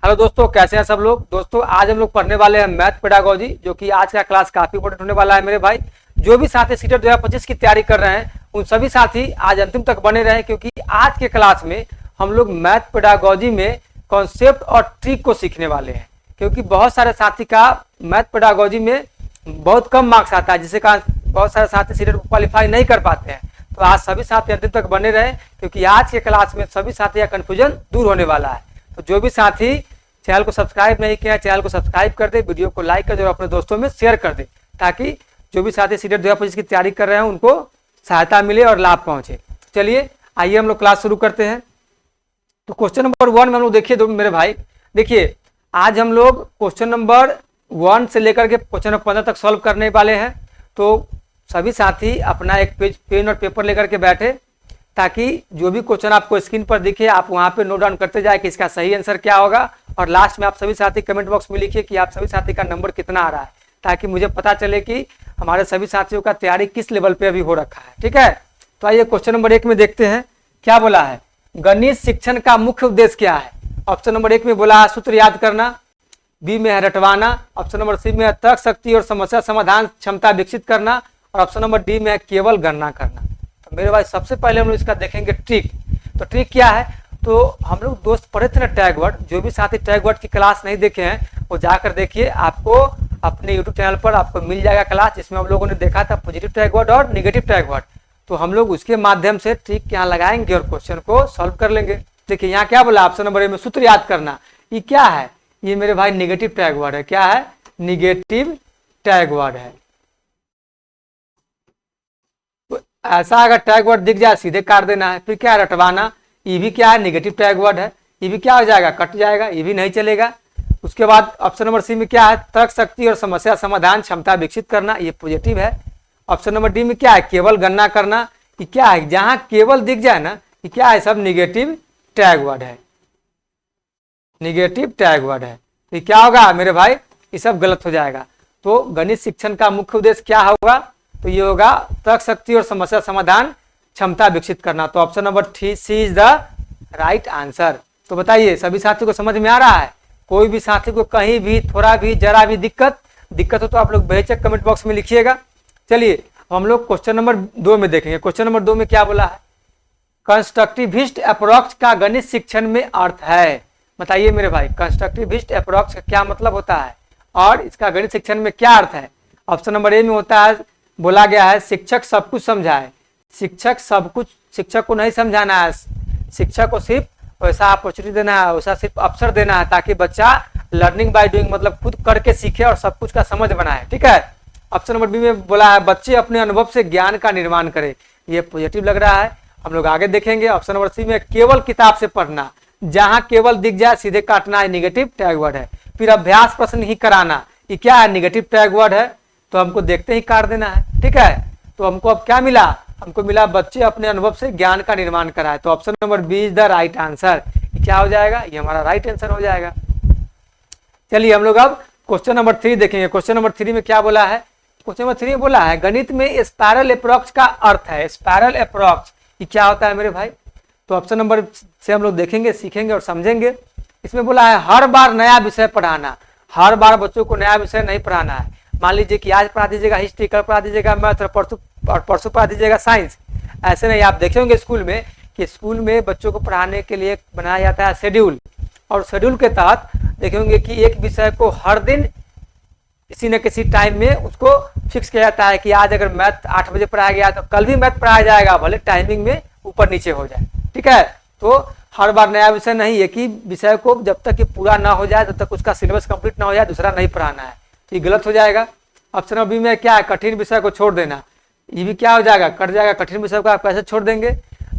Hello दोस्तों, कैसे हैं सब लोग। दोस्तों आज हम लोग पढ़ने वाले हैं मैथ पेडागोजी, जो कि आज का क्लास काफी इंपोर्टेंट होने वाला है मेरे भाई। जो भी साथी सीटेट 2025 की तैयारी कर रहे हैं उन सभी साथी आज अंतिम तक बने रहे, क्योंकि आज के क्लास में हम लोग मैथ पेडागोजी में कॉन्सेप्ट और ट्रिक को सीखने वाले हैं। क्योंकि बहुत सारे साथी का मैथ पेडागोजी में बहुत कम मार्क्स आता है, जिससे कारण बहुत सारे साथी सीटेट को क्वालिफाई नहीं कर पाते हैं। तो आज सभी साथी अंतिम तक बने रहे, क्योंकि आज के क्लास में सभी साथी का कन्फ्यूजन दूर होने वाला है। तो जो भी साथी चैनल को सब्सक्राइब नहीं किया, चैनल को सब्सक्राइब कर दे, वीडियो को लाइक कर दे और अपने दोस्तों में शेयर कर दे, ताकि जो भी साथी सीटेट 2025 की तैयारी कर रहे हैं उनको सहायता मिले और लाभ पहुंचे। चलिए आइए हम लोग क्लास शुरू करते हैं। तो क्वेश्चन नंबर 1 में हम लोग देखिए मेरे भाई, देखिए आज हम लोग क्वेश्चन नंबर 1 से लेकर के क्वेश्चन नंबर 15 तक सॉल्व करने वाले हैं। तो सभी साथी अपना एक पेन और पेपर लेकर के बैठे, ताकि जो भी क्वेश्चन आपको स्क्रीन पर दिखे आप वहां पे नोट डाउन करते जाए कि इसका सही आंसर क्या होगा। और लास्ट में आप सभी साथी कमेंट बॉक्स में लिखिए कि आप सभी साथी का नंबर कितना आ रहा है, ताकि मुझे पता चले कि हमारे सभी साथियों का तैयारी किस लेवल पे अभी हो रखा है। ठीक है, तो आइए क्वेश्चन नंबर 1 में देखते हैं क्या बोला है। गणित शिक्षण का मुख्य उद्देश्य क्या है। ऑप्शन नंबर 1 में बोला है सूत्र याद करना, बी में है रटवाना, ऑप्शन नंबर सी में है तर्क शक्ति और समस्या समाधान क्षमता विकसित करना, और ऑप्शन नंबर डी में है केवल गणना करना। तो मेरे भाई सबसे पहले हम लोग इसका देखेंगे ट्रिक। तो ट्रिक क्या है, तो हम लोग दोस्त पढ़े थे ना टैग वर्ड। जो भी साथी टैग वर्ड की क्लास नहीं देखे हैं वो जाकर देखिए, आपको अपने यूट्यूब चैनल पर आपको मिल जाएगा क्लास, जिसमें हम लोगों ने देखा था पॉजिटिव टैग वर्ड और निगेटिव टैग वर्ड। तो हम लोग उसके माध्यम से ट्रिक यहाँ लगाएंगे और क्वेश्चन को सॉल्व कर लेंगे। देखिए यहाँ क्या बोला ऑप्शन नंबर ए में, सूत्र याद करना। ये क्या है, ये मेरे भाई निगेटिव टैग वर्ड है। क्या है, निगेटिव टैग वर्ड है। तो ऐसा अगर टैग वर्ड दिख जाए सीधे काट देना है। फिर क्या है, रटवाना, ये भी क्या है, निगेटिव टैग वर्ड है। ये भी क्या हो जाएगा, कट जाएगा, ये भी नहीं चलेगा। उसके बाद ऑप्शन नंबर सी में क्या है, तर्क शक्ति और समस्या समाधान क्षमता विकसित करना, ये पॉजिटिव है। ऑप्शन नंबर डी में क्या है, केवल गणना करना। ये क्या है, जहां केवल दिख जाए ना, ये क्या है, सब निगेटिव टैग वर्ड है, निगेटिव टैग वर्ड है। ये क्या होगा मेरे भाई, ये सब गलत हो जाएगा। तो गणित शिक्षण का मुख्य उद्देश्य क्या होगा, तो ये होगा तर्क शक्ति और समस्या समाधान क्षमता विकसित करना। तो option number C is the right answer. तो बताइए सभी साथियों को समझ में आ रहा है। कोई भी साथी को कहीं भी थोड़ा भी जरा भी दिक्कत हो तो आप लोग बेहिचक कमेंट बॉक्स में लिखिएगा। चलिए हम लोग क्वेश्चन नंबर 2 में देखेंगे। क्वेश्चन नंबर 2 में क्या बोला है, कंस्ट्रक्टिविस्ट अप्रोच का गणित शिक्षण में अर्थ है। बताइए मेरे भाई, कंस्ट्रक्टिविस्ट अप्रोच का क्या मतलब होता है और इसका गणित शिक्षण में क्या अर्थ है। ऑप्शन नंबर ए में होता है, बोला गया है शिक्षक सब कुछ समझाए। शिक्षक सब कुछ, शिक्षक को नहीं समझाना है, शिक्षक को सिर्फ वैसा अपॉर्चुनिटी देना है, वैसा सिर्फ अवसर देना है, ताकि बच्चा लर्निंग बाय डूइंग मतलब खुद करके सीखे और सब कुछ का समझ बनाए। ठीक है। ऑप्शन नंबर बी में बोला है बच्चे अपने अनुभव से ज्ञान का निर्माण करें। ये पॉजिटिव लग रहा है, हम लोग आगे देखेंगे। ऑप्शन नंबर सी में केवल किताब से पढ़ना, जहां केवल दिख जाए सीधे काटना, है निगेटिव टैग वर्ड है। फिर अभ्यास प्रश्न ही कराना, ये क्या है, निगेटिव टैग वर्ड है, तो हमको देखते ही काट देना है। ठीक है, तो हमको अब क्या मिला, हमको मिला बच्चे अपने अनुभव से ज्ञान का निर्माण कराए। तो option number B is the right answer. क्या हो जाएगा, ये हमारा राइट आंसर हो जाएगा। चलिए हम लोग अब क्वेश्चन नंबर 3 देखेंगे। क्वेश्चन नंबर 3 में क्या बोला है, क्वेश्चन नंबर 3 में बोला है गणित में स्पाइरल अप्रोच का अर्थ है। स्पाइरल अप्रोच ये क्या होता है मेरे भाई, तो ऑप्शन नंबर से हम लोग देखेंगे, सीखेंगे और समझेंगे। इसमें बोला है हर बार नया विषय पढ़ाना। हर बार बच्चों को नया विषय नहीं पढ़ाना है। मान लीजिए कि आज पढ़ा दीजिएगा हिस्ट्री, कल पढ़ा दीजिएगा मैथ और परसों पढ़ा दीजिएगा साइंस। ऐसे नहीं, आप देखे होंगे स्कूल में कि स्कूल में बच्चों को पढ़ाने के लिए बनाया जाता है शेड्यूल, और शेड्यूल के तहत देखे होंगे कि एक विषय को हर दिन किसी न किसी टाइम में उसको फिक्स किया जाता है कि आज अगर मैथ 8 बजे पढ़ाया गया तो कल भी मैथ पढ़ाया जाएगा, भले टाइमिंग में ऊपर नीचे हो जाए। ठीक है, तो हर बार नया विषय नहीं है कि विषय को जब तक ये पूरा ना हो जाए तब तक उसका सिलेबस कंप्लीट ना हो जाए दूसरा नहीं पढ़ाना है, तो ये गलत हो जाएगा। ऑप्शन नंबर बी में क्या है, कठिन विषय को छोड़ देना। ये भी क्या हो जाएगा, कट जाएगा। कठिन विषय को आप कैसे छोड़ देंगे,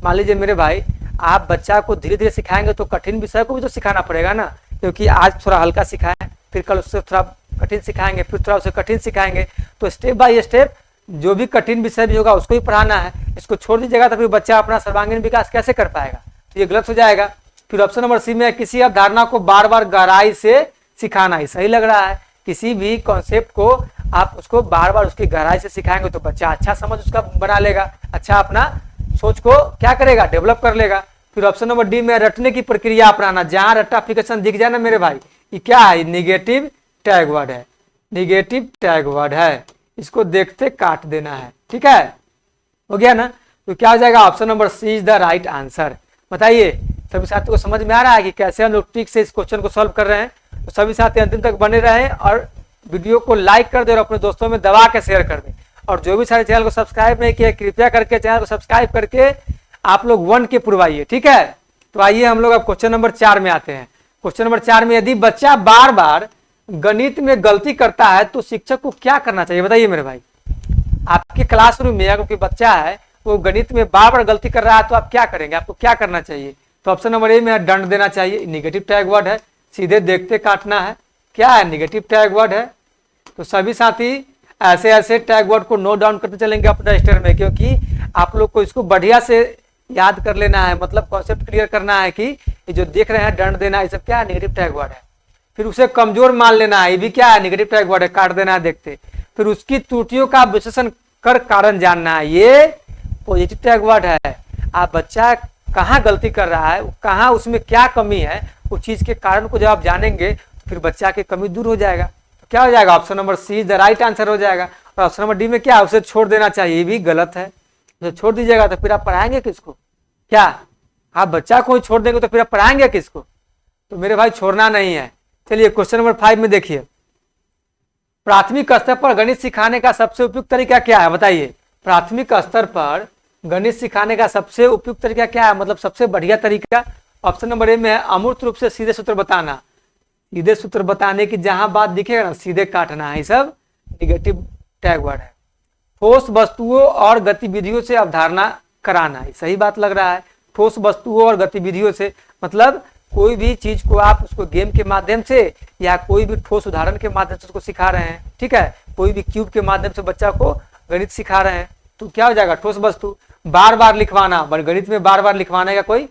मान लीजिए मेरे भाई आप बच्चा को धीरे धीरे सिखाएंगे तो कठिन विषय को भी तो सिखाना पड़ेगा ना, क्योंकि आज थोड़ा हल्का सिखाएं, फिर कल उससे थोड़ा कठिन सिखाएंगे, फिर थोड़ा उससे कठिन सिखाएंगे। तो स्टेप बाय स्टेप जो भी कठिन विषय भी होगा उसको ही पढ़ाना है। इसको छोड़ दीजिएगा तो फिर बच्चा अपना सर्वांगीण विकास कैसे कर पाएगा, तो ये गलत हो जाएगा। फिर ऑप्शन नंबर सी में किसी अवधारणा को बार बार गहराई से सिखाना, ही सही लग रहा है। किसी भी कॉन्सेप्ट को आप उसको बार बार उसकी गहराई से सिखाएंगे तो बच्चा अच्छा समझ उसका बना लेगा, अच्छा अपना सोच को क्या करेगा, डेवलप कर लेगा। फिर ऑप्शन नंबर डी में रटने की प्रक्रिया अपनाना, जहां रट्टाफिकेशन दिख जाए ना मेरे भाई, ये क्या है, निगेटिव टैग वर्ड है, निगेटिव टैग वर्ड है, इसको देखते काट देना है। ठीक है, हो गया ना। तो क्या हो जाएगा, option number C is the right answer. बताइए सभी साथियों को समझ में आ रहा है कि कैसे हम लोग ट्रिक से इस क्वेश्चन को सॉल्व कर रहे हैं। तो सभी साथी अंतिम तक बने रहे और वीडियो को लाइक कर दे और अपने दोस्तों में दबा के शेयर कर दे। और जो भी सारे चैनल को सब्सक्राइब नहीं किया, कृपया करके चैनल को सब्सक्राइब करके आप लोग 1 के पुरवाइए। ठीक है, तो आइए हम लोग अब क्वेश्चन नंबर 4 में आते हैं। क्वेश्चन नंबर 4 में, यदि बच्चा बार बार गणित में गलती करता है तो शिक्षक को क्या करना चाहिए। बताइए मेरे भाई, आपके क्लासरूम में अगर कोई बच्चा है वो गणित में बार बार गलती कर रहा है तो आप क्या करेंगे, आपको क्या करना चाहिए। तो ऑप्शन नंबर ए में दंड देना चाहिए, निगेटिव टैग वर्ड है, सीधे देखते काटना है, क्या है, निगेटिव टैग वर्ड है। तो सभी साथी ऐसे ऐसे टैग वर्ड को नोट डाउन करते चलेंगे अपने रजिस्टर में, क्योंकि आप लोग को इसको बढ़िया से याद कर लेना है, मतलब कॉन्सेप्ट क्लियर करना है कि ये जो देख रहे हैं दंड देना, ये सब क्या है, निगेटिव टैग वर्ड है। फिर उसे कमजोर मान लेना है, ये भी क्या है, निगेटिव टैग वर्ड है, काट देना है देखते। फिर उसकी त्रुटियों का विश्लेषण कर कारण जानना है, ये पॉजिटिव टैग वर्ड है। आप बच्चा कहाँ गलती कर रहा है, कहाँ उसमें क्या कमी है, उस चीज के कारण को जब आप जानेंगे तो फिर बच्चा की कमी दूर हो जाएगा। तो क्या हो जाएगा, option number see the right answer हो जाएगा। और ऑप्शन नंबर डी में क्या, उसे छोड़ देना चाहिए, ये भी गलत है। उसे छोड़ दीजिएगा तो फिर आप पढ़ाएंगे किसको, क्या आप बच्चा को ही छोड़ देंगे तो फिर आप पढ़ाएंगे किसको। तो मेरे भाई छोड़ना नहीं है। चलिए क्वेश्चन नंबर 5 में देखिए, प्राथमिक स्तर पर गणित सिखाने का सबसे उपयुक्त तरीका क्या है। बताइए, प्राथमिक स्तर पर गणित सिखाने का सबसे उपयुक्त तरीका क्या है, मतलब सबसे बढ़िया तरीका। ऑप्शन नंबर ए में है अमूर्त रूप से सीधे सूत्र बताना, सीधे सूत्र बताने की जहां बात दिखेगा ना सीधे काटना है, ये सब निगेटिव टैग वर्ड है। ठोस वस्तुओं और गतिविधियों से अवधारणा कराना, सही बात लग रहा है। ठोस वस्तुओं और गतिविधियों से मतलब कोई भी चीज को आप उसको गेम के माध्यम से या कोई भी ठोस उदाहरण के माध्यम से उसको सिखा रहे हैं। ठीक है, कोई भी क्यूब के माध्यम से बच्चा को गणित सिखा रहे हैं तो क्या हो जाएगा, ठोस वस्तु। बार बार लिखवाना, गणित में बार बार लिखवाने का कोई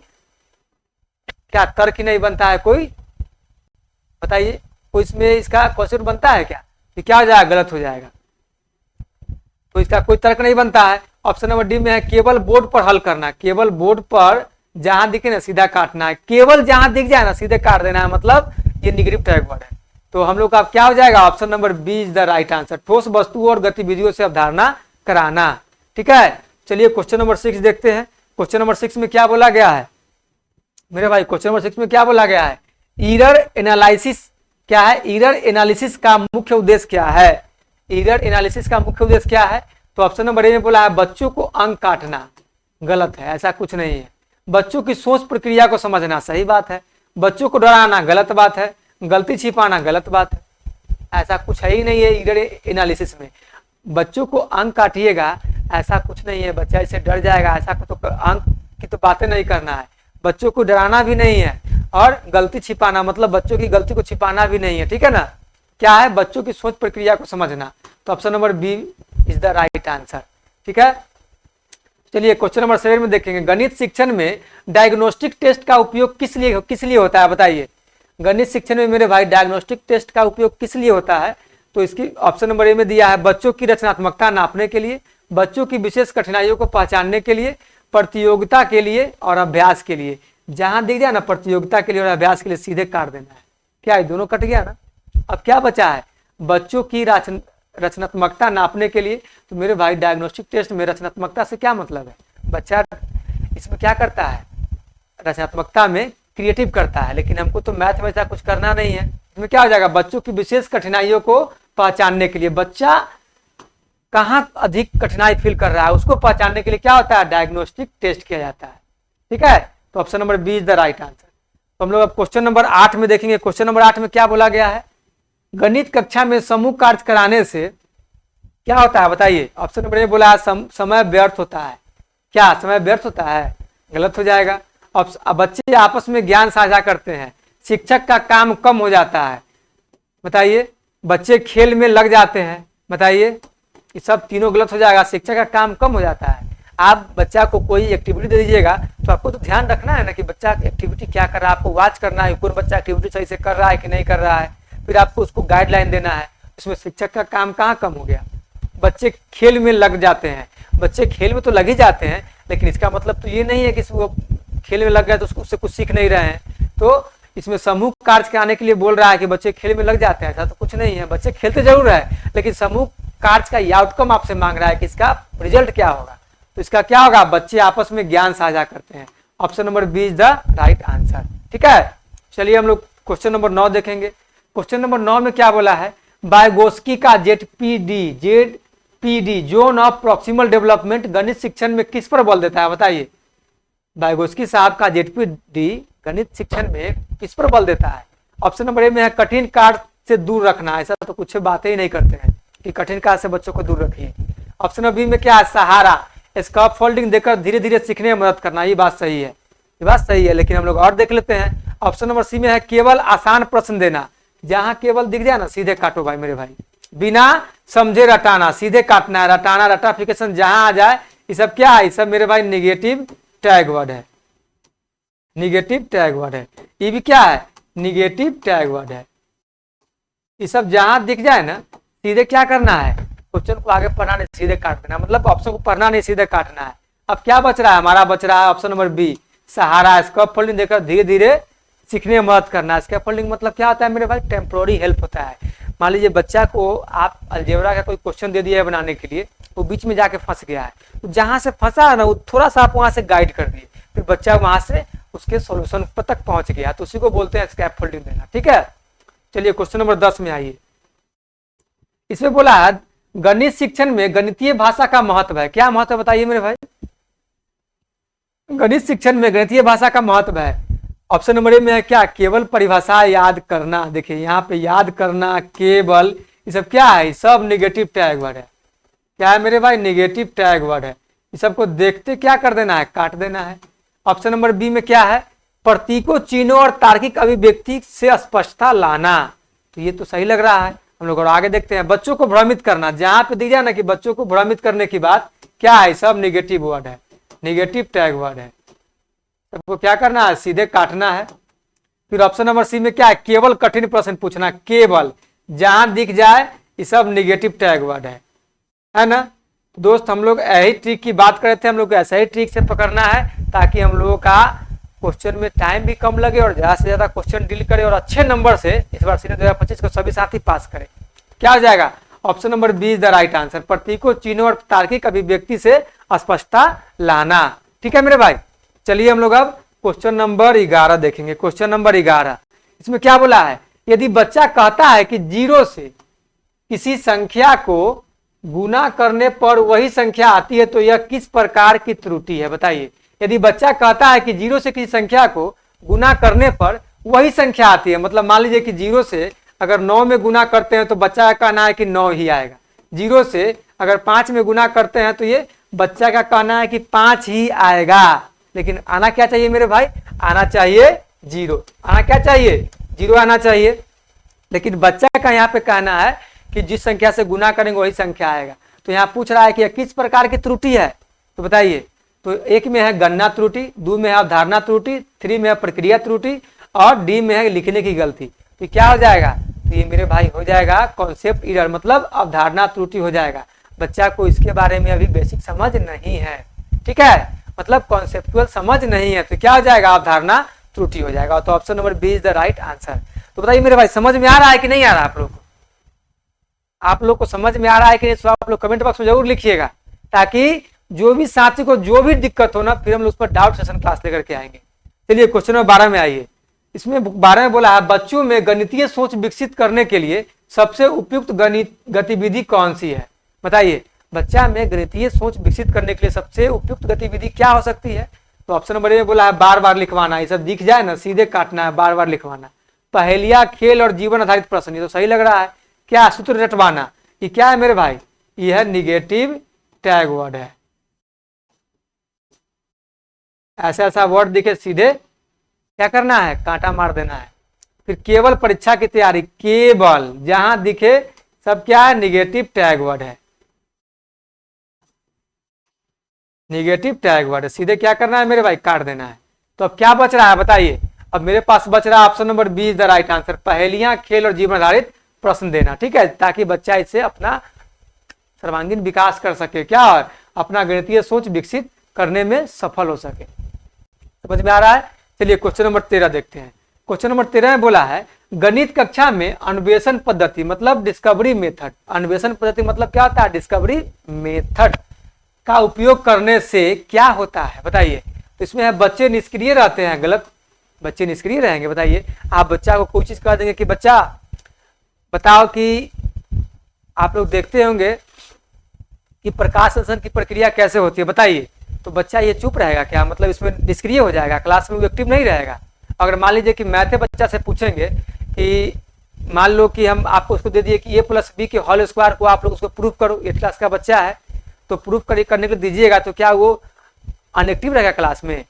क्या तर्क ही नहीं बनता है, कोई बताइए, कोई इसमें इसका क्वेश्चन बनता है क्या, तो क्या हो जाएगा, गलत हो जाएगा। तो इसका कोई तर्क नहीं बनता है। ऑप्शन नंबर डी में है केवल बोर्ड पर हल करना, केवल बोर्ड पर जहां दिखे ना सीधा काटना है, केवल जहां दिख जाए ना सीधे काट देना है, मतलब ये निगेटिव टैग वर्ड है। तो हम लोग का क्या हो जाएगा, option number B is the right answer, ठोस वस्तुओं और गतिविधियों से अवधारणा कराना। ठीक है, चलिए क्वेश्चन नंबर 6 देखते हैं। क्वेश्चन नंबर 6 में क्या बोला गया है मेरे भाई, क्वेश्चन नंबर 6 में क्या बोला गया है, एरर एनालिसिस क्या है, एरर एनालिसिस का मुख्य उद्देश्य क्या है, एरर एनालिसिस का मुख्य उद्देश्य क्या है। तो ऑप्शन नंबर ए में बोला है बच्चों को अंक काटना, गलत है, ऐसा कुछ नहीं है। बच्चों की सोच प्रक्रिया को समझना, सही बात है। बच्चों को डराना, गलत बात है। गलती छिपाना, गलत बात है, ऐसा कुछ है ही नहीं है एरर एनालिसिस में। बच्चों को अंक काटिएगा ऐसा कुछ नहीं है, बच्चा इससे डर जाएगा, ऐसा तो अंक की तो बातें नहीं करना है। बच्चों को डराना भी नहीं है और गलती छिपाना मतलब बच्चों की गलती को छिपाना भी नहीं है। ठीक है ना, क्या है, बच्चों की सोच प्रक्रिया को समझना। तो option number B is the right answer. ठीक है, चलिए क्वेश्चन नंबर 7 में देखेंगे, गणित शिक्षण में डायग्नोस्टिक टेस्ट का उपयोग किस लिए होता है। बताइए, गणित शिक्षण में मेरे भाई डायग्नोस्टिक टेस्ट का उपयोग किस लिए होता है। तो इसकी ऑप्शन नंबर ए में दिया है बच्चों की रचनात्मकता नापने के लिए, बच्चों की विशेष कठिनाइयों को पहचानने के लिए, प्रतियोगिता के लिए और अभ्यास के लिए। जहां दिख जाए ना प्रतियोगिता के लिए और अभ्यास के लिए सीधे काट देना है। क्या ये दोनों कट गया ना, अब क्या बचा है, बच्चों की रचनात्मकता नापने के लिए। तो मेरे भाई डायग्नोस्टिक टेस्ट में रचनात्मकता से क्या मतलब है, बच्चा इसमें क्या करता है, रचनात्मकता में क्रिएटिव करता है, लेकिन हमको तो मैथ में ऐसा कुछ करना नहीं है। इसमें क्या हो जाएगा, बच्चों की विशेष कठिनाइयों को पहचानने के लिए, बच्चा कहाँ अधिक कठिनाई फील कर रहा है उसको पहचानने के लिए क्या होता है, डायग्नोस्टिक टेस्ट किया जाता है। ठीक है, तो option number B is the right answer. तो हम लोग अब क्वेश्चन नंबर 8 में देखेंगे। क्वेश्चन नंबर 8 में क्या बोला गया है, गणित कक्षा में समूह कार्य कराने से क्या होता है। बताइए, ऑप्शन नंबर ए बोला है समय व्यर्थ होता है। क्या समय व्यर्थ होता है, गलत हो जाएगा। बच्चे आपस में ज्ञान साझा करते हैं, शिक्षक का काम कम हो जाता है। बताइए, बच्चे खेल में लग जाते हैं। बताइए, ये सब तीनों गलत हो जाएगा, शिक्षक का काम कम हो जाता है। आप बच्चा को कोई एक्टिविटी दे दीजिएगा तो आपको तो ध्यान रखना है ना कि बच्चा एक्टिविटी क्या कर रहा है, आपको वॉच करना है कौन बच्चा एक्टिविटी सही से कर रहा है कि नहीं कर रहा है, फिर आपको उसको गाइडलाइन देना है। इसमें शिक्षक का काम कहाँ कम हो गया, बच्चे खेल में लग जाते हैं। बच्चे खेल में तो लग ही जाते हैं, लेकिन इसका मतलब तो ये नहीं है कि वो खेल में लग गए तो उससे कुछ सीख नहीं रहे हैं। तो इसमें समूह कार्य के आने के लिए बोल रहा है कि बच्चे खेल में लग जाते हैं, ऐसा तो कुछ नहीं है, बच्चे खेलते जरूर है, लेकिन समूह कार्य का ये आउटकम आपसे मांग रहा है कि इसका रिजल्ट क्या होगा। तो इसका क्या होगा, बच्चे आपस में ज्ञान साझा करते हैं। Option number B is the right answer. ठीक है, चलिए हम लोग क्वेश्चन नंबर 9 देखेंगे। क्वेश्चन नंबर 9 में क्या बोला है, वाइगोत्स्की का ZPD zone of proximal development गणित शिक्षण में किस पर बल देता है, बताइए। वाइगोत्स्की साहब का जेडपीडी गणित शिक्षण में किस पर बल देता है। ऑप्शन नंबर ए में है कठिन कार्य से दूर रखना, ऐसा तो कुछ बातें ही नहीं करते हैं कि कठिन कार्य से बच्चों को दूर रखिए। ऑप्शन नंबर बी में क्या है, सहारा स्कैफोल्डिंग देकर धीरे धीरे सीखने में मदद करना, ये बात सही है, ये बात सही है, लेकिन हम लोग और देख लेते हैं। ऑप्शन नंबर सी में है केवल आसान प्रश्न देना, जहां केवल दिख जाए ना सीधे काटो भाई मेरे भाई, बिना समझे रटाना, सीधे काटना है, रटाना रटाफिकेशन जहां आ जाए, ये सब क्या है, ये सब मेरे भाई निगेटिव टैग वर्ड है, निगेटिव टैग वर्ड है, ये भी क्या है, निगेटिव टैग वर्ड है। ये सब जहां दिख जाए ना सीधे क्या करना है, क्वेश्चन को आगे पढ़ना नहीं, सीधे काट देना, मतलब ऑप्शन को पढ़ना नहीं, सीधे काटना है। अब क्या बच रहा है, हमारा बच रहा है ऑप्शन नंबर बी, सहारा स्कैफोल्डिंग देकर धीरे धीरे सीखने में मदद करना। स्कैफोल्डिंग मतलब क्या होता है मेरे भाई, टेम्पोररी हेल्प होता है। मान लीजिए बच्चा को आप अलजेब्रा का कोई क्वेश्चन दे दिया है बनाने के लिए, वो बीच में जाके फंस गया है, तो जहां से फंसा है ना वो थोड़ा सा आप वहां से गाइड कर दिए, फिर बच्चा वहां से उसके सॉल्यूशन तक पहुंच गया, तो उसी को बोलते हैं स्कैफोल्डिंग देना। ठीक है, चलिए क्वेश्चन नंबर 10 में आइए। इसमें बोला है गणित शिक्षण में गणितीय भाषा का महत्व है, क्या महत्व है बताइए मेरे भाई। गणित शिक्षण में गणितीय भाषा का महत्व है। ऑप्शन नंबर ए में है क्या, केवल परिभाषा याद करना, देखिए यहाँ पे याद करना, केवल, ये सब क्या है, सब निगेटिव टैग वर्ड है। क्या है मेरे भाई, निगेटिव टैग वर्ड है। इस सबको देखते क्या कर देना है, काट देना है। ऑप्शन नंबर बी में क्या है, प्रतीकों, चिन्हों और तार्किक अभिव्यक्ति से स्पष्टता लाना, तो ये तो सही लग रहा है। हम लोग और आगे देखते हैं, बच्चों को भ्रमित करना, जहां पे दिख जाए ना कि बच्चों को भ्रमित करने की बात, क्या है, सब निगेटिव वर्ड है, निगेटिव टैग वर्ड है। सबको क्या करना है, सीधे काटना है। फिर ऑप्शन नंबर सी में क्या है, केवल कठिन प्रश्न पूछना, केवल, जहां दिख जाए ये सब निगेटिव टैग वर्ड है ना। दोस्त हम लोग यही ट्रिक की बात कर रहे थे, हम लोग को ऐसा ही ट्रिक से पकड़ना है ताकि हम लोगों का क्वेश्चन में टाइम भी कम लगे और ज्यादा से ज्यादा क्वेश्चन डील करे और अच्छे नंबर से इस बार सीनियर 2025 को सभी साथी पास करें। क्या हो जाएगा, option number B is the right answer, प्रतीकों, चिन्हों और तार्किक अभिव्यक्ति से स्पष्टता लाना। ठीक है मेरे भाई, चलिए हम लोग अब क्वेश्चन नंबर 11 देखेंगे। क्वेश्चन नंबर 11, इसमें क्या बोला है, यदि बच्चा कहता है कि 0 से किसी संख्या को गुना करने पर वही संख्या आती है तो यह किस प्रकार की त्रुटि है, बताइए। यदि बच्चा कहता है कि 0 से किसी संख्या को गुना करने पर वही संख्या आती है, मतलब मान लीजिए कि 0 से अगर 9 में गुना करते हैं तो बच्चा का कहना है कि 9 ही आएगा, 0 से अगर 5 में गुना करते हैं तो ये बच्चा का कहना है कि 5 ही आएगा, लेकिन आना क्या चाहिए मेरे भाई, आना चाहिए 0, आना क्या चाहिए, 0 आना चाहिए। लेकिन बच्चा का यहाँ पे कहना है कि जिस संख्या से गुना करेंगे वही संख्या आएगा, तो यहाँ पूछ रहा है कि यह किस प्रकार की त्रुटि है, तो बताइए। तो एक में है गणना त्रुटि, 2 में है अवधारणा त्रुटि, 3 में है प्रक्रिया त्रुटि और डी में है लिखने की गलती। तो क्या हो जाएगा, तो ये मेरे भाई हो जाएगा कॉन्सेप्ट एरर, मतलब अवधारणा त्रुटि हो जाएगा। बच्चा को इसके बारे में अभी बेसिक समझ नहीं है, ठीक है, मतलब कॉन्सेप्चुअल समझ नहीं है, तो क्या हो जाएगा, अवधारणा त्रुटि हो जाएगा। तो option number B is the right answer. तो बताइए मेरे भाई समझ में आ रहा है कि नहीं आ रहा आप लोग को, आप लोग को समझ में आ रहा है कि नहीं, तो आप लोग कमेंट बॉक्स में जरूर लिखिएगा, ताकि जो भी साथी को जो भी दिक्कत हो ना फिर हम लोग उस पर डाउट सेशन क्लास लेकर के आएंगे। चलिए क्वेश्चन नंबर 12 में आइए। इसमें 12 में बोला है बच्चों में गणितीय सोच विकसित करने के लिए सबसे उपयुक्त गतिविधि कौन सी है, बताइए। बच्चा में गणितीय सोच विकसित करने के लिए सबसे उपयुक्त गतिविधि क्या हो सकती है, तो ऑप्शन नंबर ए में बोला है बार बार लिखवाना, ये सब दिख जाए ना सीधे काटना है, बार बार लिखवाना। पहेलियां, खेल और जीवन आधारित प्रश्न, ये तो सही लग रहा है। क्या, सूत्र रटवाना, ये क्या है मेरे भाई, ये है निगेटिव टैग वर्ड है। ऐसा ऐसा वर्ड दिखे सीधे क्या करना है, कांटा मार देना है। फिर केवल परीक्षा की तैयारी, केवल जहां दिखे सब क्या है, निगेटिव टैग वर्ड है, निगेटिव टैग वर्ड है, सीधे क्या करना है मेरे भाई, काट देना है। तो अब क्या बच रहा है बताइए, अब मेरे पास बच रहा है option number B is the right answer, पहेलियां, खेल और जीवन आधारित प्रश्न देना, ठीक है, ताकि बच्चा इससे अपना सर्वांगीण विकास कर सके, क्या, और अपना गणितीय सोच विकसित करने में सफल हो सके। समझ में आ रहा है। चलिए क्वेश्चन नंबर 13 देखते हैं। क्वेश्चन नंबर 13 में बोला है गणित कक्षा में अन्वेषण पद्धति मतलब डिस्कवरी मेथड, अन्वेषण पद्धति मतलब क्या होता है, डिस्कवरी मेथड का उपयोग करने से क्या होता है बताइए। तो इसमें है बच्चे निष्क्रिय रहते हैं, गलत, बच्चे निष्क्रिय रहेंगे। बताइए आप बच्चा को कोई चीज कह देंगे कि बच्चा बताओ कि आप लोग देखते होंगे कि प्रकाश संश्लेषण की प्रक्रिया कैसे होती है बताइए, तो बच्चा ये चुप रहेगा क्या, मतलब इसमें निष्क्रिय हो जाएगा, क्लास में वो एक्टिव नहीं रहेगा। अगर मान लीजिए कि मैथ बच्चा से पूछेंगे कि मान लो कि हम आपको उसको दे दिए कि a+b के होल स्क्वायर को आप लोग उसको प्रूफ करो, 8 क्लास का बच्चा है तो प्रूफ करने के लिए दीजिएगा, तो क्या वो अनएक्टिव रहेगा क्लास में,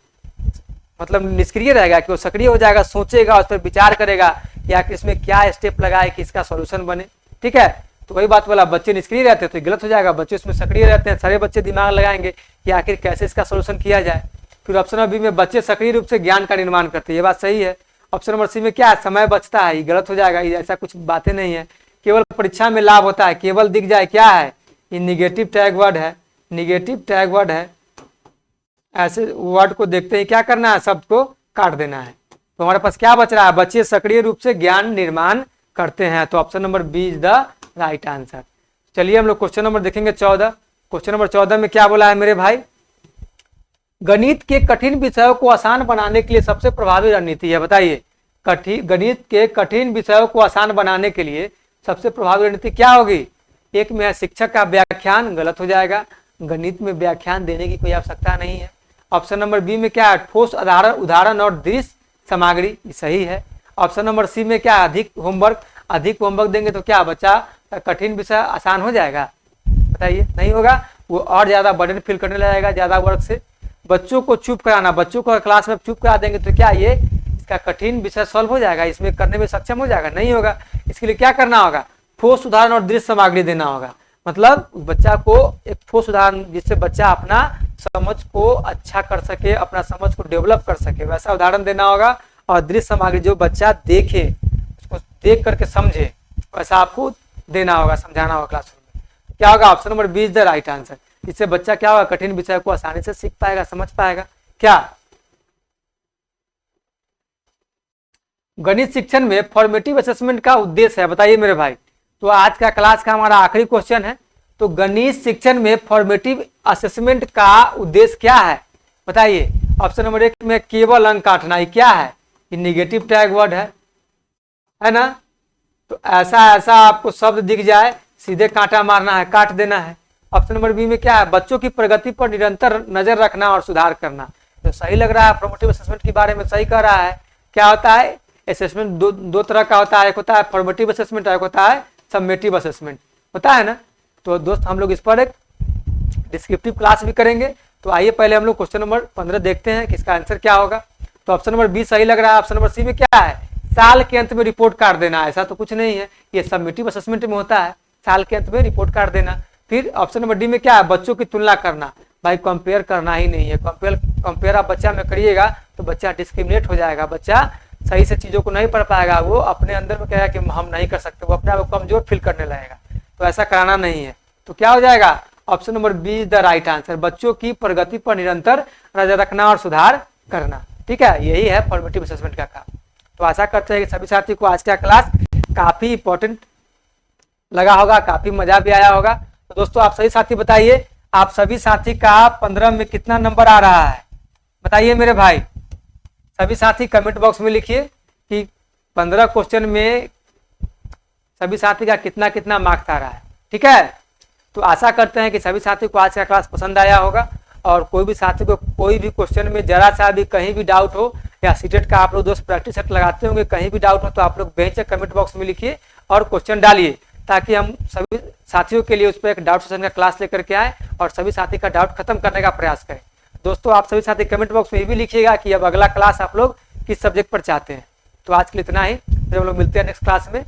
मतलब निष्क्रिय रहेगा कि वो सक्रिय हो जाएगा, सोचेगा, उस पर विचार करेगा या कि इसमें क्या स्टेप लगाए कि इसका सॉल्यूशन बने। ठीक है, तो वही बात बोला बच्चे निष्क्रिय रहते हैं तो गलत हो जाएगा, बच्चे उसमें सक्रिय रहते हैं, सारे बच्चे दिमाग लगाएंगे कि आखिर कैसे इसका सॉल्यूशन किया जाए। फिर ऑप्शन नंबर बी में बच्चे सक्रिय रूप से ज्ञान का निर्माण करते हैं, ये बात सही है। ऑप्शन नंबर सी में क्या है, समय बचता है, ये गलत हो जाएगा, ये ऐसा कुछ बातें नहीं है। केवल परीक्षा में लाभ होता है, केवल दिख जाए, क्या है, ये निगेटिव टैग वर्ड है, निगेटिव टैग वर्ड है। ऐसे वर्ड को देखते ही क्या करना है, शब्द को काट देना है। तो हमारे पास क्या बच रहा है, बच्चे सक्रिय रूप से ज्ञान निर्माण करते हैं, तो option number B is the right answer. चलिए हम लोग क्वेश्चन नंबर देखेंगे 14। क्वेश्चन नंबर 14 में क्या बोला है मेरे भाई, गणित के कठिन विषयों को आसान बनाने के लिए सबसे प्रभावी रणनीति है बताइए। गणित के कठिन विषयों को आसान बनाने के लिए सबसे प्रभावी रणनीति क्या होगी। एक में है शिक्षक का व्याख्यान, गलत हो जाएगा, गणित में व्याख्यान देने की कोई आवश्यकता नहीं है। ऑप्शन नंबर बी में क्या है, ठोस उदाहरण और दृश्य सामग्री, सही है। ऑप्शन नंबर सी में क्या, अधिक होमवर्क देंगे तो क्या बच्चा कठिन विषय आसान हो जाएगा बताइए, नहीं होगा, वो और ज्यादा बर्डन फील करने लगेगा ज्यादा वर्क से। बच्चों को चुप कराना, बच्चों को क्लास में चुप करा देंगे तो क्या ये इसका कठिन विषय सॉल्व हो जाएगा, इसमें करने में सक्षम हो जाएगा, नहीं होगा। इसके लिए क्या करना होगा, ठोस उदाहरण और दृश्य सामग्री देना होगा, मतलब बच्चा को एक ठोस उदाहरण जिससे बच्चा अपना समझ को अच्छा कर सके, अपना समझ को डेवलप कर सके, वैसा उदाहरण देना होगा। और दृश्य सामग्री जो बच्चा देखे, उसको देख करके समझे, वैसा आपको देना होगा, समझाना होगा क्लासरूम में। क्या होगा, option number B is the right answer. इससे बच्चा क्या होगा, कठिन विषय को आसानी से सीख पाएगा, समझ पाएगा। क्या गणित शिक्षण में फॉर्मेटिव असेसमेंट का उद्देश्य है बताइए मेरे भाई। तो आज का क्लास का हमारा आखिरी क्वेश्चन है, तो गणित शिक्षण में फॉर्मेटिव असेसमेंट का उद्देश्य क्या है बताइए। ऑप्शन नंबर 1 में केवल अंक काटना, ही क्या है, ये निगेटिव टैग वर्ड है ना। तो ऐसा आपको शब्द दिख जाए सीधे कांटा मारना है, काट देना है। ऑप्शन नंबर बी में क्या है, बच्चों की प्रगति पर निरंतर नजर रखना और सुधार करना। तो सही लग रहा है, फॉर्मेटिव असेसमेंट के बारे में सही कह रहा है। क्या होता है, असेसमेंट दो तरह का होता है, एक होता है फॉर्मेटिव असेसमेंट, एक होता है समेटिव असेसमेंट, होता है ना। तो दोस्त हम लोग इस पर एक डिस्क्रिप्टिव क्लास भी करेंगे। तो आइए पहले हम लोग क्वेश्चन नंबर 15 देखते हैं कि इसका आंसर क्या होगा। तो ऑप्शन नंबर बी सही लग रहा है। ऑप्शन नंबर सी में क्या है, साल के अंत में रिपोर्ट कार्ड देना, ऐसा तो कुछ नहीं है, ये समेटिव असेसमेंट में होता है, साल के अंत में रिपोर्ट कार्ड देना। फिर ऑप्शन नंबर डी में क्या है, बच्चों की तुलना करना, भाई कंपेयर करना ही नहीं है, कंपेयर आप बच्चा में करिएगा तो बच्चा डिस्क्रिमिनेट हो जाएगा, बच्चा सही से चीजों को नहीं पढ़ पाएगा, वो अपने अंदर में कहेगा कि हम नहीं कर सकते, वो अपने आप को कमजोर फील करने लगेगा। तो ऐसा कराना नहीं है। तो क्या हो जाएगा, option number B is the right answer, बच्चों की प्रगति पर निरंतर नजर रखना और सुधार करना। ठीक है, यही है फॉर्मेटिव असेसमेंट का काम। तो आशा करते हैं कि सभी साथी को आज का क्लास काफी इंपॉर्टेंट लगा होगा, काफी मजा भी आया होगा। तो दोस्तों आप सभी साथी बताइए, आप सभी साथी का 15 में कितना नंबर आ रहा है बताइए मेरे भाई। सभी साथी कमेंट बॉक्स में लिखिए कि 15 क्वेश्चन में सभी साथी का कितना कितना मार्क्स आ रहा है। ठीक है, तो आशा करते हैं कि सभी साथी को आज का क्लास पसंद आया होगा, और कोई भी साथी को कोई भी क्वेश्चन में जरा सा भी कहीं भी डाउट हो, या सीटेट का आप लोग दोस्त प्रैक्टिस सेट लगाते होंगे, कहीं भी डाउट हो तो आप लोग बेशक कमेंट बॉक्स में लिखिए और क्वेश्चन डालिए, ताकि हम सभी साथियों के लिए उस पर एक डाउट सेशन का क्लास लेकर के आए और सभी साथी का डाउट खत्म करने का प्रयास करें। दोस्तों आप सभी साथी कमेंट बॉक्स में ये भी लिखिएगा कि अब अगला क्लास आप लोग किस सब्जेक्ट पर चाहते हैं। तो आज के लिए इतना ही, फिर हम लोग मिलते हैं नेक्स्ट क्लास में।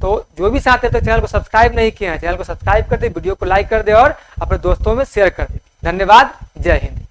तो जो भी साथी तो चैनल को सब्सक्राइब नहीं किए हैं, चैनल को सब्सक्राइब कर दे, वीडियो को लाइक कर दे और अपने दोस्तों में शेयर कर दे। धन्यवाद, जय हिंद।